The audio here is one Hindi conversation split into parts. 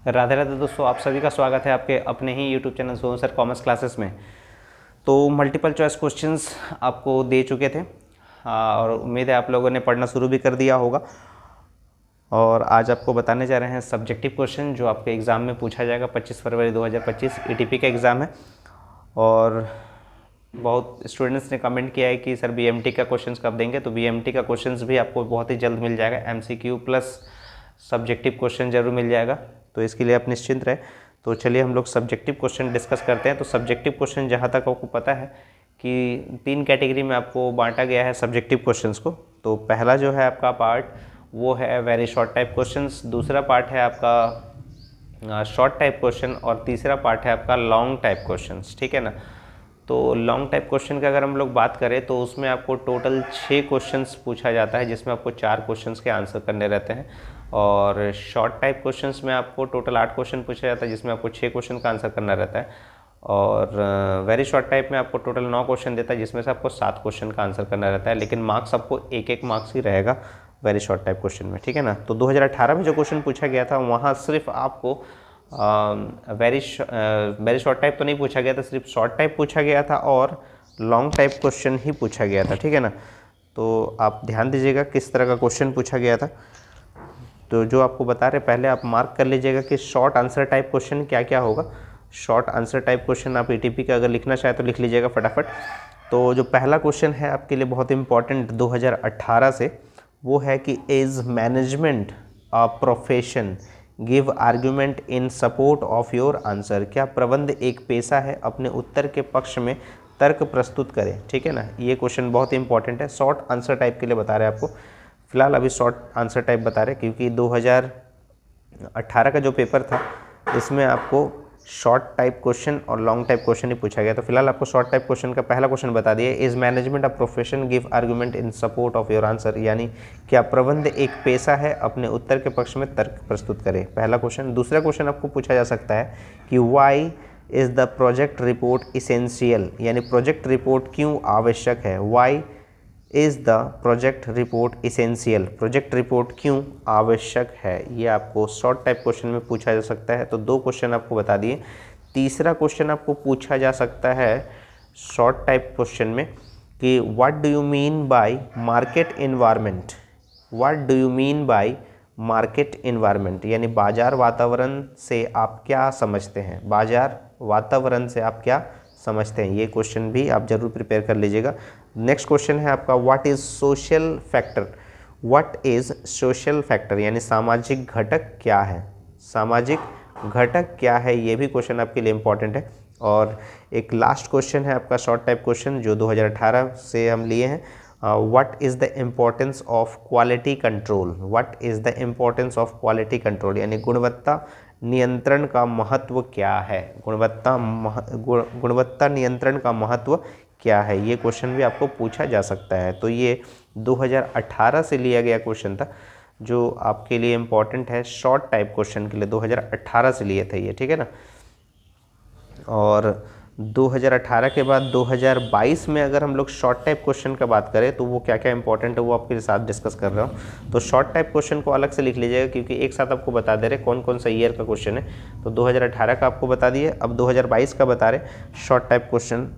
राधे राधे दोस्तों, आप सभी का स्वागत है आपके अपने ही YouTube channel Sohan sir commerce classes में। तो मल्टीपल चॉइस क्वेश्चंस आपको दे चुके थे और उम्मीद है आप लोगों ने पढ़ना शुरू भी कर दिया होगा। और आज आपको बताने जा रहे हैं सब्जेक्टिव क्वेश्चन जो आपके एग्ज़ाम में पूछा जाएगा। 25 फरवरी 2025 ईटीपी का एग्ज़ाम है। और बहुत स्टूडेंट्स ने कमेंट किया है कि सर बीएमटी का क्वेश्चंस कब देंगे, तो बीएमटी का क्वेश्चंस भी आपको बहुत ही जल्द मिल जाएगा। एमसीक्यू प्लस सब्जेक्टिव क्वेश्चन जरूर मिल जाएगा, तो इसके लिए आप निश्चिंत रहे। तो चलिए हम लोग सब्जेक्टिव क्वेश्चन डिस्कस करते हैं। तो सब्जेक्टिव क्वेश्चन जहाँ तक आपको पता है कि 3 कैटेगरी में आपको बांटा गया है सब्जेक्टिव क्वेश्चंस को। तो पहला जो है आपका पार्ट वो है वेरी शॉर्ट टाइप क्वेश्चंस, दूसरा पार्ट है आपका शॉर्ट टाइप क्वेश्चन और तीसरा पार्ट है आपका लॉन्ग टाइप क्वेश्चंस, ठीक है ना। तो लॉन्ग टाइप क्वेश्चन की अगर हम लोग बात करें तो उसमें आपको टोटल 6 क्वेश्चंस पूछा जाता है, जिसमें आपको 4 क्वेश्चंस के आंसर करने रहते हैं। और शॉर्ट टाइप क्वेश्चंस में आपको टोटल 8 क्वेश्चन पूछा जाता है, जिसमें आपको 6 क्वेश्चन का आंसर करना रहता है। और वेरी शॉर्ट टाइप में आपको टोटल 9 क्वेश्चन देता है, जिसमें से आपको 7 क्वेश्चन का आंसर करना रहता है। लेकिन मार्क्स आपको एक मार्क्स ही रहेगा वेरी शॉर्ट टाइप क्वेश्चन में, ठीक है ना। तो 2018 में जो क्वेश्चन पूछा गया था वहाँ सिर्फ आपको वेरी शॉर्ट टाइप तो नहीं पूछा गया था, सिर्फ शॉर्ट टाइप पूछा गया था और लॉन्ग टाइप क्वेश्चन ही पूछा गया था, ठीक है ना। तो आप ध्यान दीजिएगा किस तरह का क्वेश्चन पूछा गया था। तो जो आपको बता रहे पहले आप मार्क कर लीजिएगा कि शॉर्ट आंसर टाइप क्वेश्चन क्या क्या होगा। शॉर्ट आंसर टाइप क्वेश्चन आप ईटीपी का अगर लिखना चाहे तो लिख लीजिएगा फटाफट। तो जो पहला क्वेश्चन है आपके लिए बहुत इंपॉर्टेंट 2018 से, वो है कि is management a profession, give argument in support of your answer. क्या प्रबंध एक पेशा है, अपने उत्तर के पक्ष में तर्क प्रस्तुत करें, ठीक है ना। ये क्वेश्चन बहुत इंपॉर्टेंट है, शॉर्ट आंसर टाइप के लिए बता रहे हैं आपको। फिलहाल अभी शॉर्ट आंसर टाइप बता रहे क्योंकि 2018 का जो पेपर था इसमें आपको शॉर्ट टाइप क्वेश्चन और लॉन्ग टाइप क्वेश्चन ही पूछा गया। तो फिलहाल आपको शॉर्ट टाइप क्वेश्चन का पहला क्वेश्चन बता दिए, is management a profession, give argument in support of your answer. यानी क्या प्रबंध एक पेशा है, अपने उत्तर के पक्ष में तर्क प्रस्तुत करें, पहला क्वेश्चन। दूसरा क्वेश्चन आपको पूछा जा सकता है कि why is the project report essential, यानी प्रोजेक्ट रिपोर्ट क्यों आवश्यक है। Why is the project report essential, project report क्यों आवश्यक है, ये आपको शॉर्ट टाइप क्वेश्चन में पूछा जा सकता है। तो 2 क्वेश्चन आपको बता दिए। तीसरा क्वेश्चन आपको पूछा जा सकता है शॉर्ट टाइप क्वेश्चन में कि what do you mean by market environment. What do you mean by market environment, यानी बाजार वातावरण से आप क्या समझते हैं, बाजार वातावरण से आप क्या समझते हैं। ये क्वेश्चन भी आप जरूर प्रिपेयर कर लीजिएगा। नेक्स्ट क्वेश्चन है आपका what is social factor. What is social factor, यानी सामाजिक घटक क्या है, सामाजिक घटक क्या है, ये भी क्वेश्चन आपके लिए इंपॉर्टेंट है। और एक लास्ट क्वेश्चन है आपका शॉर्ट टाइप क्वेश्चन जो 2018 से हम लिए हैं, what is the importance of quality control. What is the importance of quality control, यानी गुणवत्ता नियंत्रण का महत्व क्या है, गुणवत्ता नियंत्रण का महत्व क्या है, ये क्वेश्चन भी आपको पूछा जा सकता है। तो ये 2018 से लिया गया क्वेश्चन था जो आपके लिए इम्पॉर्टेंट है शॉर्ट टाइप क्वेश्चन के लिए, 2018 से लिए थे ये, ठीक है ना। और 2018 के बाद 2022 में अगर हम लोग शॉर्ट टाइप क्वेश्चन का बात करें तो वो क्या क्या इंपॉर्टेंट है वो आपके साथ डिस्कस कर रहा हूँ। तो शॉर्ट टाइप क्वेश्चन को अलग से लिख लीजिएगा क्योंकि एक साथ आपको बता दे रहे कौन कौन सा ईयर का क्वेश्चन है। तो 2018 का आपको बता दिए, अब 2022 का बता रहे शॉर्ट टाइप क्वेश्चन।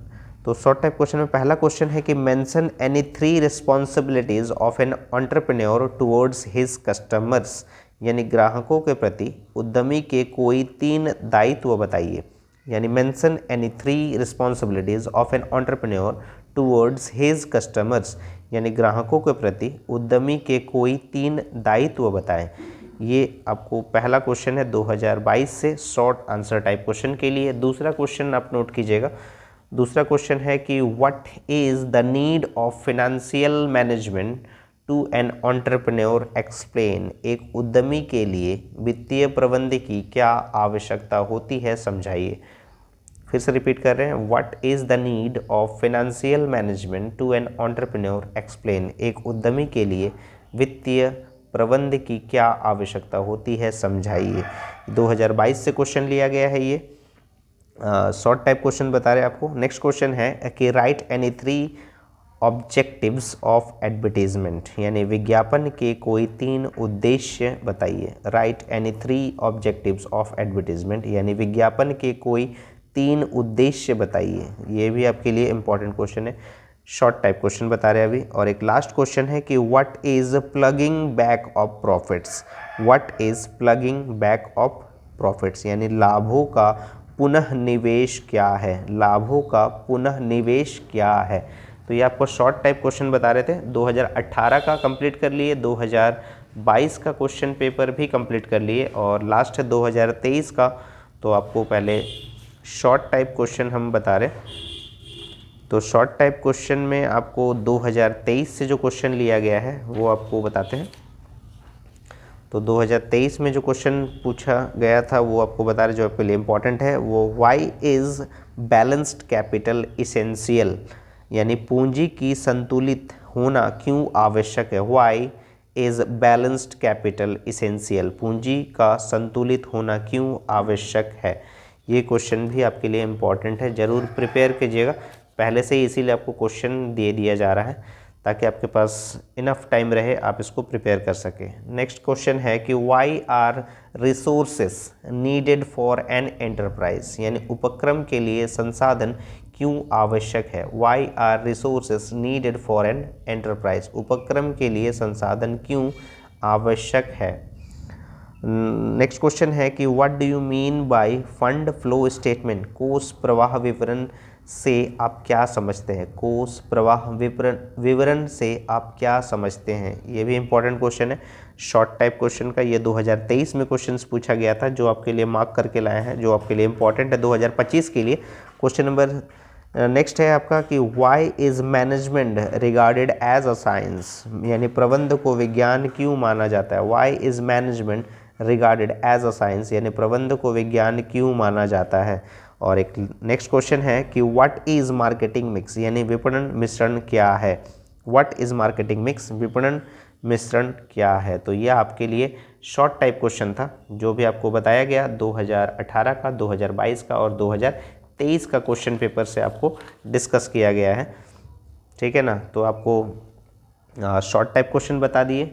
तो शॉर्ट टाइप क्वेश्चन में पहला क्वेश्चन है कि mention any 3 responsibilities of an entrepreneur towards his customers, यानी ग्राहकों के प्रति उद्यमी के कोई 3 दायित्व बताइए। यानी mention any 3 responsibilities of an entrepreneur towards his customers, यानी ग्राहकों के प्रति उद्यमी के कोई 3 दायित्व बताएं। ये आपको पहला क्वेश्चन है 2022 से शॉर्ट आंसर टाइप क्वेश्चन के लिए। दूसरा क्वेश्चन आप नोट कीजिएगा, दूसरा क्वेश्चन है कि what is the need of financial management to an entrepreneur explain, एक उद्यमी के लिए वित्तीय प्रबंध की क्या आवश्यकता होती है, समझाइए। फिर से रिपीट कर रहे हैं, what is the need of financial management to an entrepreneur explain, एक उद्यमी के लिए वित्तीय प्रबंध की क्या आवश्यकता होती है, समझाइए। 2022 से क्वेश्चन लिया गया है, ये शॉर्ट टाइप क्वेश्चन बता रहे हैं आपको। नेक्स्ट क्वेश्चन है कि right any 3 objectives of advertisement, यानी विज्ञापन के कोई 3 उद्देश्य बताइए। Right any 3 objectives of advertisement, यानी विज्ञापन के कोई 3 उद्देश्य बताइए। ये भी आपके लिए इंपॉर्टेंट क्वेश्चन है, शॉर्ट टाइप क्वेश्चन बता रहे हैं अभी। और एक लास्ट क्वेश्चन है कि what is plugging back of profits. What is plugging back of profits, यानी लाभों का पुनः निवेश क्या है। लाभों का पुनः निवेश क्या है। तो ये आपको शॉर्ट टाइप क्वेश्चन बता रहे थे। 2018 का कंप्लीट कर लिए, 2022 का क्वेश्चन पेपर भी कंप्लीट कर लिए और लास्ट है 2023 का। तो आपको पहले शॉर्ट टाइप क्वेश्चन हम बता रहे। तो शॉर्ट टाइप क्वेश्चन में आपको 2023 से जो क्वेश्चन लिया गया है वो आपको बताते हैं। तो 2023 में जो क्वेश्चन पूछा गया था वो आपको बता रहे, जो आपके लिए इम्पॉर्टेंट है वो, why is balanced capital essential, यानी पूंजी की संतुलित होना क्यों आवश्यक है। Why is balanced capital essential, पूंजी का संतुलित होना क्यों आवश्यक है। ये क्वेश्चन भी आपके लिए इम्पॉर्टेंट है, ज़रूर प्रिपेयर कीजिएगा पहले से ही, इसीलिए आपको क्वेश्चन दे दिया जा रहा है ताकि आपके पास इनफ टाइम रहे, आप इसको प्रिपेयर कर सकें। नेक्स्ट क्वेश्चन है कि why are resources needed for an enterprise, यानी उपक्रम के लिए संसाधन क्यों आवश्यक है। Why are resources needed for an enterprise, उपक्रम के लिए संसाधन क्यों आवश्यक है। नेक्स्ट क्वेश्चन है कि what do you mean by fund flow statement, कोष प्रवाह विवरण से आप क्या समझते हैं। कोष प्रवाह विवरण से आप क्या समझते हैं। ये भी इंपॉर्टेंट क्वेश्चन है, शॉर्ट टाइप क्वेश्चन का। ये 2023 में क्वेश्चंस पूछा गया था, जो आपके लिए मार्क करके लाए हैं, जो आपके लिए इंपॉर्टेंट है 2025 के लिए। क्वेश्चन नंबर नेक्स्ट है आपका कि why is management regarded as a science, यानी प्रबंध को विज्ञान क्यों माना जाता है। Why is management regarded as a science, यानी प्रबंध को विज्ञान क्यों माना जाता है। और एक नेक्स्ट क्वेश्चन है कि व्हाट इज़ मार्केटिंग मिक्स, यानी विपणन मिश्रण क्या है। व्हाट इज़ मार्केटिंग मिक्स, विपणन मिश्रण क्या है। तो यह आपके लिए शॉर्ट टाइप क्वेश्चन था, जो भी आपको बताया गया 2018 का, 2022 का और 2023 का क्वेश्चन पेपर से आपको डिस्कस किया गया है। ठीक है ना। तो आपको शॉर्ट टाइप क्वेश्चन बता दिए,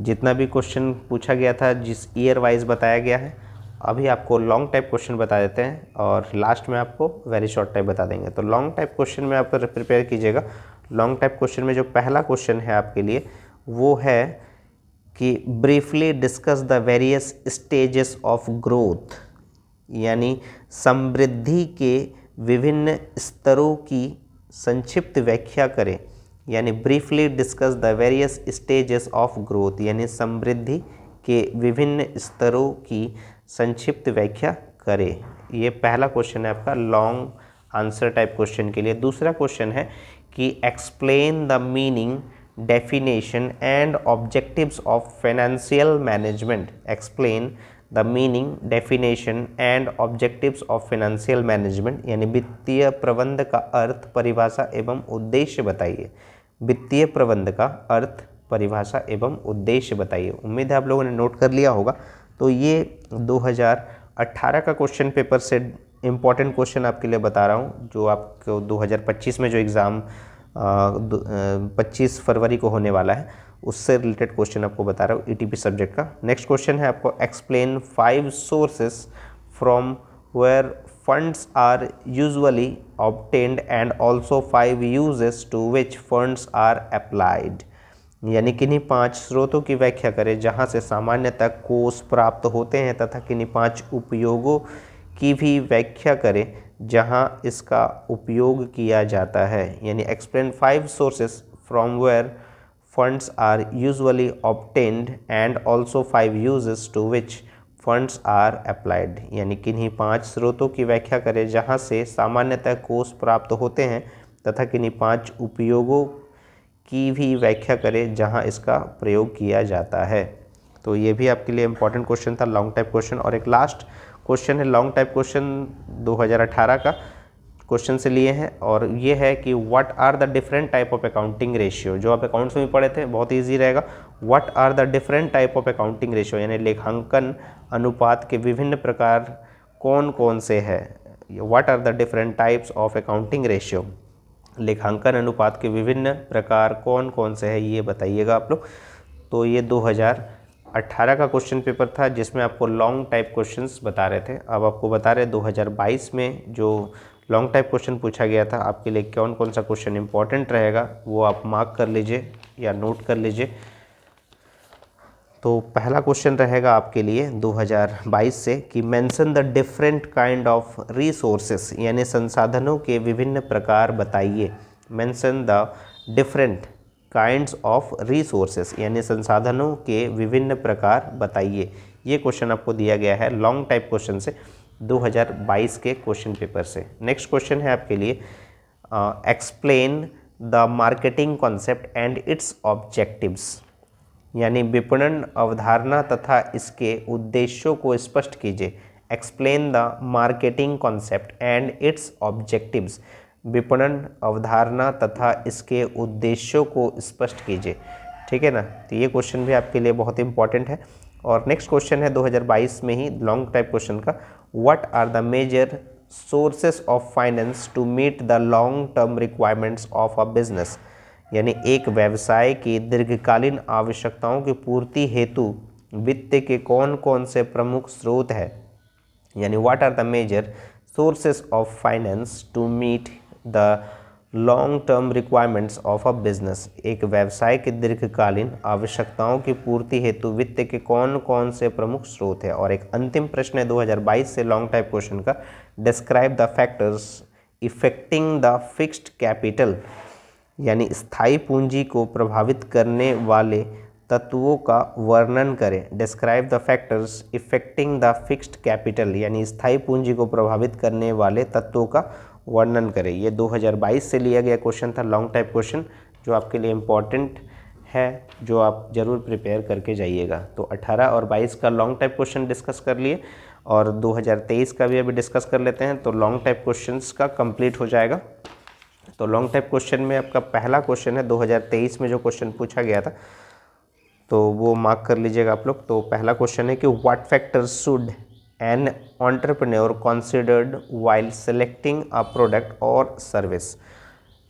जितना भी क्वेश्चन पूछा गया था जिस ईयर वाइज बताया गया है। अभी आपको लॉन्ग टाइप क्वेश्चन बता देते हैं और लास्ट में आपको वेरी शॉर्ट टाइप बता देंगे। तो लॉन्ग टाइप क्वेश्चन में आप प्रिपेयर कीजिएगा। लॉन्ग टाइप क्वेश्चन में जो पहला क्वेश्चन है आपके लिए वो है कि briefly discuss the various stages of growth, यानी समृद्धि के विभिन्न स्तरों की संक्षिप्त व्याख्या करें। यानी briefly discuss the various stages of growth, यानी समृद्धि के विभिन्न स्तरों की संक्षिप्त व्याख्या करें। ये पहला क्वेश्चन है आपका लॉन्ग आंसर टाइप क्वेश्चन के लिए। दूसरा क्वेश्चन है कि explain the meaning, definition and objectives of financial management. Explain the meaning, definition and objectives of financial management, यानी वित्तीय प्रबंध का अर्थ, परिभाषा एवं उद्देश्य बताइए। वित्तीय प्रबंध का अर्थ, परिभाषा एवं उद्देश्य बताइए। उम्मीद है आप लोगों ने नोट कर लिया होगा। तो ये 2018 का क्वेश्चन पेपर से इम्पॉर्टेंट क्वेश्चन आपके लिए बता रहा हूँ, जो आपको 2025 में जो एग्ज़ाम 25 फरवरी को होने वाला है उससे रिलेटेड क्वेश्चन आपको बता रहा हूँ, ईटीपी सब्जेक्ट का। नेक्स्ट क्वेश्चन है आपको explain 5 sources from where funds are usually obtained and also 5 uses to which funds are applied, यानी किन्हीं 5 स्रोतों की व्याख्या करें जहां से सामान्यतः कोष प्राप्त होते हैं, तथा किन्हीं 5 उपयोगों की भी व्याख्या करें जहां इसका उपयोग किया जाता है। यानी explain 5 sources from where funds are usually obtained and also 5 uses to which funds are applied, यानी किन्हीं 5 स्रोतों की व्याख्या करें जहां से सामान्यतः कोष प्राप्त होते हैं, तथा किन्हीं 5 उपयोगों की भी व्याख्या करें जहां इसका प्रयोग किया जाता है। तो ये भी आपके लिए इंपॉर्टेंट क्वेश्चन था, लॉन्ग टाइप क्वेश्चन। और एक लास्ट क्वेश्चन है लॉन्ग टाइप क्वेश्चन 2018 का क्वेश्चन से लिए हैं, और ये है कि what are the different type of accounting ratio, जो आप अकाउंट्स में भी पढ़े थे, बहुत ईजी रहेगा। What are the different type of accounting ratio, यानी लेखांकन अनुपात के विभिन्न प्रकार कौन कौन से हैं। What are the different types of accounting ratio. लेखांकन अनुपात के विभिन्न प्रकार कौन कौन से हैं ये बताइएगा आप लोग। तो ये 2018 का क्वेश्चन पेपर था जिसमें आपको लॉन्ग टाइप क्वेश्चंस बता रहे थे। अब आपको बता रहे 2022 में जो लॉन्ग टाइप क्वेश्चन पूछा गया था आपके लिए कौन कौन सा क्वेश्चन इंपॉर्टेंट रहेगा वो आप मार्क कर लीजिए या नोट कर लीजिए। तो पहला क्वेश्चन रहेगा आपके लिए 2022 से कि mention the different kind of resources, यानी संसाधनों के विभिन्न प्रकार बताइए। Mention the different kinds of resources, यानी संसाधनों के विभिन्न प्रकार बताइए। ये क्वेश्चन आपको दिया गया है लॉन्ग टाइप क्वेश्चन से 2022 के क्वेश्चन पेपर से। नेक्स्ट क्वेश्चन है आपके लिए explain the marketing concept and it's objectives, यानी विपणन अवधारणा तथा इसके उद्देश्यों को स्पष्ट कीजिए। Explain the marketing concept and it's objectives, विपणन अवधारणा तथा इसके उद्देश्यों को स्पष्ट कीजिए। ठीक है ना, तो ये क्वेश्चन भी आपके लिए बहुत इंपॉर्टेंट है। और नेक्स्ट क्वेश्चन है 2022 में ही लॉन्ग टाइप क्वेश्चन का, what are the major sources of finance to meet the long term requirements of a business, यानी एक व्यवसाय की दीर्घकालीन आवश्यकताओं की पूर्ति हेतु वित्त के कौन कौन से प्रमुख स्रोत हैं। यानी what are the major sources of finance to meet the long term requirements of a business, एक व्यवसाय की दीर्घकालीन आवश्यकताओं की पूर्ति हेतु वित्त के कौन कौन से प्रमुख स्रोत हैं। और एक अंतिम प्रश्न है 2022 से लॉन्ग टाइप क्वेश्चन का, describe the factors affecting the fixed capital, यानी स्थायी पूंजी को प्रभावित करने वाले तत्वों का वर्णन करें। Describe the factors affecting the fixed capital, यानी स्थायी पूंजी को प्रभावित करने वाले तत्वों का वर्णन करें। ये 2022 से लिया गया क्वेश्चन था लॉन्ग टाइप क्वेश्चन, जो आपके लिए इम्पॉर्टेंट है, जो आप ज़रूर प्रिपेयर करके जाइएगा। तो 18 और 22 का लॉन्ग टाइप क्वेश्चन डिस्कस कर लिए और 2023 का भी अभी डिस्कस कर लेते हैं, तो लॉन्ग टाइप क्वेश्चंस का कंप्लीट हो जाएगा। तो लॉन्ग टाइप क्वेश्चन में आपका पहला क्वेश्चन है 2023 में जो क्वेश्चन पूछा गया था, तो वो मार्क कर लीजिएगा आप लोग। तो पहला क्वेश्चन है कि what factors should an entrepreneur considered while selecting a product और सर्विस,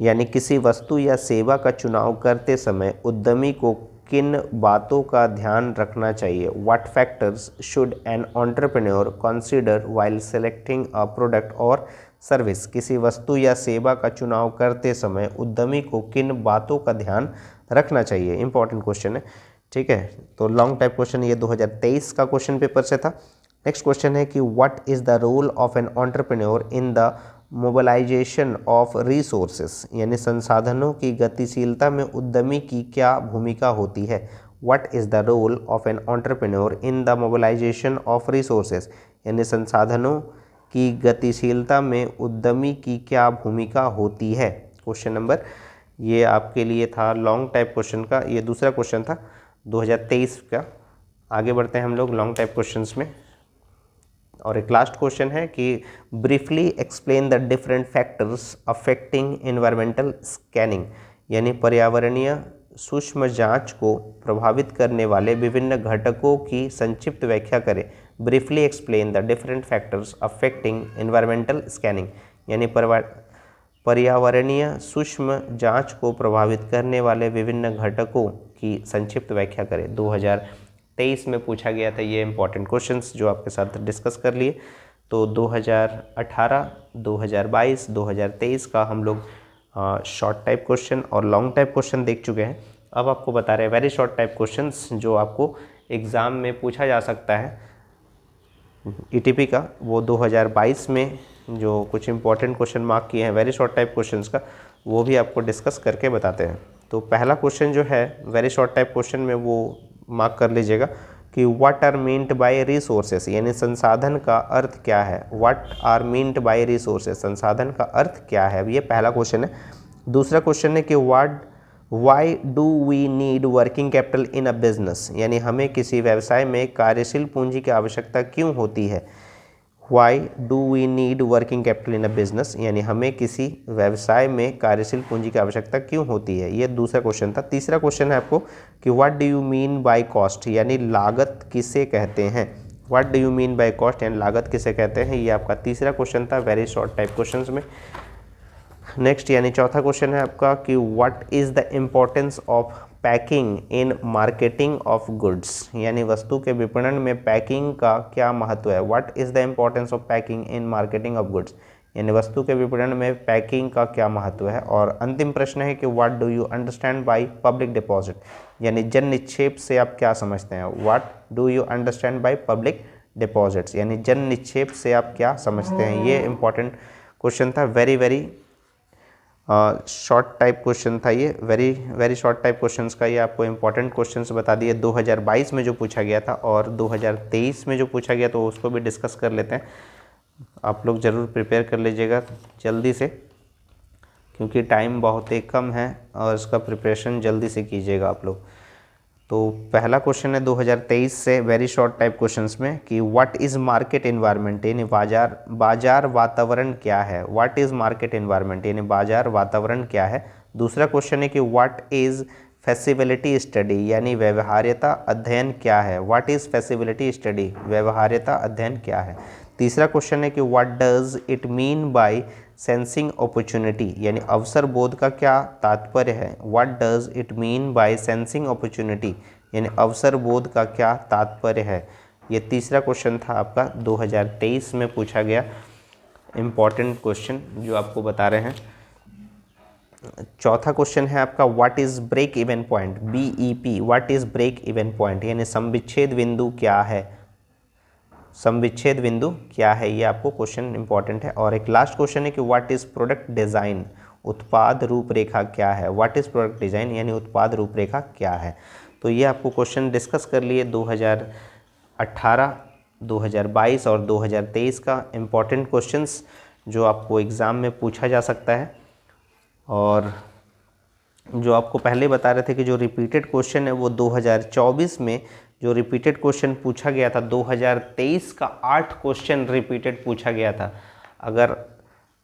यानी किसी वस्तु या सेवा का चुनाव करते समय उद्यमी को किन बातों का ध्यान रखना चाहिए। What factors should an entrepreneur consider while selecting a product और सर्विस, किसी वस्तु या सेवा का चुनाव करते समय उद्यमी को किन बातों का ध्यान रखना चाहिए। इंपॉर्टेंट क्वेश्चन है, ठीक है। तो लॉन्ग टाइप क्वेश्चन ये 2023 का क्वेश्चन पेपर से था। नेक्स्ट क्वेश्चन है कि what is the role of an entrepreneur in the mobilisation of resources, यानी संसाधनों की गतिशीलता में उद्यमी की क्या भूमिका होती है। What is the role of an entrepreneur in the mobilisation of resources, यानी संसाधनों की गतिशीलता में उद्यमी की क्या भूमिका होती है। क्वेश्चन नंबर ये आपके लिए था लॉन्ग टाइप क्वेश्चन का, ये दूसरा क्वेश्चन था 2023 का। आगे बढ़ते हैं हम लोग लॉन्ग टाइप क्वेश्चंस में। और एक लास्ट क्वेश्चन है कि briefly explain the different factors affecting environmental scanning, यानी पर्यावरणीय सूक्ष्म जांच को प्रभावित करने वाले विभिन्न घटकों की संक्षिप्त व्याख्या करें। Briefly explain the different factors affecting environmental scanning, यानी पर्यावरणीय सूक्ष्म जांच को प्रभावित करने वाले विभिन्न घटकों की संक्षिप्त व्याख्या करें। 2023 में पूछा गया था ये इंपॉर्टेंट क्वेश्चंस जो आपके साथ डिस्कस कर लिए। तो 2018, 2022, 2023 का हम लोग शॉर्ट टाइप क्वेश्चन और लॉन्ग टाइप क्वेश्चन देख चुके हैं। अब आपको बता रहे हैं वेरी शॉर्ट टाइप क्वेश्चंस जो आपको एग्ज़ाम में पूछा जा सकता है ईटीपी का। वो 2022 में जो कुछ इंपॉर्टेंट क्वेश्चन मार्क किए हैं वेरी शॉर्ट टाइप क्वेश्चंस का, वो भी आपको डिस्कस करके बताते हैं। तो पहला क्वेश्चन जो है वेरी शॉर्ट टाइप क्वेश्चन में वो मार्क कर लीजिएगा कि what are meant by resources, यानी संसाधन का अर्थ क्या है। What are meant by resources, संसाधन का अर्थ क्या है, अब ये पहला क्वेश्चन है। दूसरा क्वेश्चन है कि why do we need working capital in a business, यानी हमें किसी व्यवसाय में कार्यशील पूंजी की आवश्यकता क्यों होती है। Why do we need working capital in a business, यानी हमें किसी व्यवसाय में कार्यशील पूंजी की आवश्यकता क्यों होती है। ये दूसरा क्वेश्चन था। तीसरा क्वेश्चन है आपको कि what do you mean by cost, यानी लागत किसे कहते हैं। What do you mean by cost, यानी लागत किसे कहते हैं। ये आपका तीसरा क्वेश्चन था वेरी शॉर्ट टाइप क्वेश्चंस में। नेक्स्ट यानी चौथा क्वेश्चन है आपका कि what is the importance of packing in marketing of goods, यानी वस्तु के विपणन में पैकिंग का क्या महत्व है। What is the importance of packing in marketing of goods, यानी वस्तु के विपणन में पैकिंग का क्या महत्व है। और अंतिम प्रश्न है कि what do you understand by public deposit, यानी जन निक्षेप से आप क्या समझते हैं। What do you understand by public deposits, यानी जन निक्षेप से आप क्या समझते हैं। ये इंपॉर्टेंट क्वेश्चन था, वेरी शॉर्ट टाइप क्वेश्चन था ये, वेरी शॉर्ट टाइप क्वेश्चंस का ये आपको इंपॉर्टेंट क्वेश्चंस बता दिए। 2022 में जो पूछा गया था और 2023 में जो पूछा गया तो उसको भी डिस्कस कर लेते हैं। आप लोग ज़रूर प्रिपेयर कर लीजिएगा जल्दी से, क्योंकि टाइम बहुत ही कम है और इसका प्रिपरेशन जल्दी से कीजिएगा आप लोग। तो पहला क्वेश्चन है 2023 से वेरी शॉर्ट टाइप क्वेश्चंस में कि व्हाट इज़ मार्केट एनवायरनमेंट, यानी बाजार वातावरण क्या है। व्हाट इज़ मार्केट एनवायरनमेंट, यानी बाजार वातावरण क्या है। दूसरा क्वेश्चन है कि व्हाट इज़ फैसिबिलिटी स्टडी, यानी व्यवहार्यता अध्ययन क्या है। व्हाट इज़ फैसिबिलिटी स्टडी, व्यवहार्यता अध्ययन क्या है। तीसरा क्वेश्चन है कि what does it mean by sensing opportunity, यानी अवसर बोध का क्या तात्पर्य है। What does it mean by sensing opportunity, यानी अवसर बोध का क्या तात्पर्य है। ये तीसरा क्वेश्चन था आपका 2023 में पूछा गया इम्पॉर्टेंट क्वेश्चन जो आपको बता रहे हैं। चौथा क्वेश्चन है आपका what is break even point, BEP, what is break even point, यानी समविच्छेद बिंदु क्या है। समविच्छेद बिंदु क्या है, ये आपको क्वेश्चन इंपॉर्टेंट है। और एक लास्ट क्वेश्चन है कि व्हाट इज़ प्रोडक्ट डिज़ाइन, उत्पाद रूपरेखा क्या है। व्हाट इज़ प्रोडक्ट डिज़ाइन, यानी उत्पाद रूपरेखा क्या है। तो ये आपको क्वेश्चन डिस्कस कर लिए 2018, 2022 और 2023 का इम्पॉर्टेंट क्वेश्चंस जो आपको एग्ज़ाम में पूछा जा सकता है। और जो आपको पहले बता रहे थे कि जो रिपीटेड क्वेश्चन है वो 2024 में जो रिपीटेड क्वेश्चन पूछा गया था, 2023 का 8 क्वेश्चन रिपीटेड पूछा गया था। अगर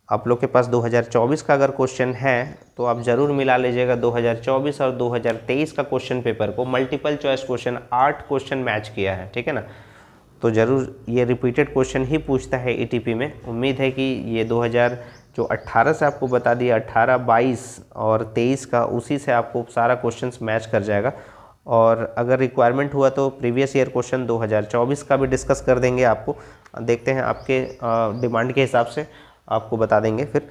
आप लोग के पास 2024 का अगर क्वेश्चन है तो आप ज़रूर मिला लीजिएगा 2024 और 2023 का क्वेश्चन पेपर को। Multiple choice question 8 question match किया है, ठीक है ना। तो ज़रूर ये रिपीटेड क्वेश्चन ही पूछता है ETP में। उम्मीद है कि ये 2018 से आपको बता दिया, 18, 22 और 23 का, उसी से आपको सारा क्वेश्चंस मैच कर जाएगा। और अगर रिक्वायरमेंट हुआ तो प्रीवियस ईयर क्वेश्चन 2024 का भी डिस्कस कर देंगे आपको। देखते हैं आपके डिमांड के हिसाब से आपको बता देंगे फिर।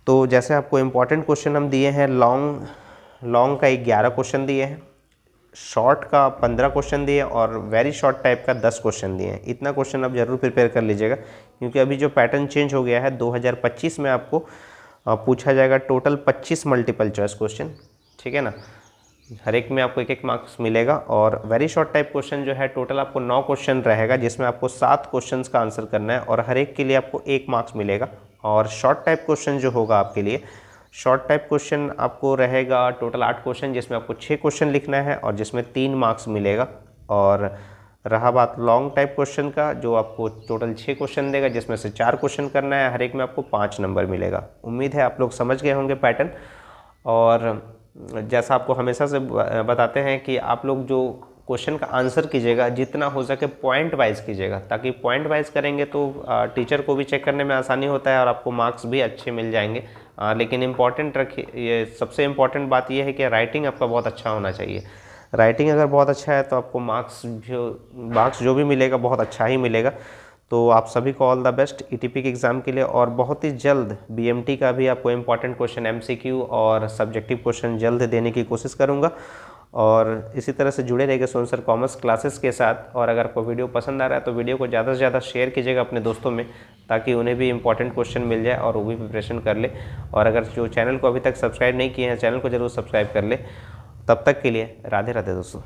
तो जैसे आपको इम्पॉर्टेंट क्वेश्चन हम दिए हैं, लॉन्ग का 11 क्वेश्चन दिए हैं, शॉर्ट का 15 क्वेश्चन दिए और वेरी शॉर्ट टाइप का 10 क्वेश्चन दिए हैं। इतना क्वेश्चन आप ज़रूर प्रिपेयर कर लीजिएगा, क्योंकि अभी जो पैटर्न चेंज हो गया है 2025 में आपको पूछा जाएगा टोटल 25 मल्टीपल चॉइस क्वेश्चन, ठीक है ना। हर एक में आपको 1-1 मार्क्स मिलेगा। और वेरी शॉर्ट टाइप क्वेश्चन जो है टोटल आपको 9 क्वेश्चन रहेगा, जिसमें आपको 7 क्वेश्चंस का आंसर करना है और हर एक के लिए आपको 1 मार्क्स मिलेगा। और शॉर्ट टाइप क्वेश्चन जो होगा आपके लिए, शॉर्ट टाइप क्वेश्चन आपको रहेगा टोटल 8 क्वेश्चन, जिसमें आपको 6 क्वेश्चन लिखना है और जिसमें 3 मार्क्स मिलेगा। और रहा बात लॉन्ग टाइप क्वेश्चन का, जो आपको टोटल 6 क्वेश्चन देगा, जिसमें से 4 क्वेश्चन करना है, हर एक में आपको 5 नंबर मिलेगा। उम्मीद है आप लोग समझ गए होंगे पैटर्न। और जैसा आपको हमेशा से बताते हैं कि आप लोग जो क्वेश्चन का आंसर कीजिएगा जितना हो सके पॉइंट वाइज कीजिएगा, ताकि पॉइंट वाइज करेंगे तो टीचर को भी चेक करने में आसानी होता है और आपको मार्क्स भी अच्छे मिल जाएंगे। लेकिन इम्पॉर्टेंट रखिए, ये सबसे इम्पॉर्टेंट बात यह है कि राइटिंग आपका बहुत अच्छा होना चाहिए। राइटिंग अगर बहुत अच्छा है तो आपको मार्क्स जो भी मिलेगा बहुत अच्छा ही मिलेगा। तो आप सभी को ऑल द बेस्ट ETP के एग्ज़ाम के लिए। और बहुत ही जल्द BMT का भी आपको इम्पॉर्टेंट क्वेश्चन MCQ और सब्जेक्टिव क्वेश्चन जल्द देने की कोशिश करूँगा। और इसी तरह से जुड़े रहिएगा सोहन सर कॉमर्स क्लासेस के साथ। और अगर आपको वीडियो पसंद आ रहा है तो वीडियो को ज़्यादा से ज़्यादा शेयर कीजिएगा अपने दोस्तों में, ताकि उन्हें भी इंपॉर्टेंट क्वेश्चन मिल जाए और वो भी प्रिपरेशन कर ले। और अगर जो चैनल को अभी तक सब्सक्राइब नहीं किए हैं, चैनल को ज़रूर सब्सक्राइब कर ले। तब तक के लिए राधे राधे दोस्तों।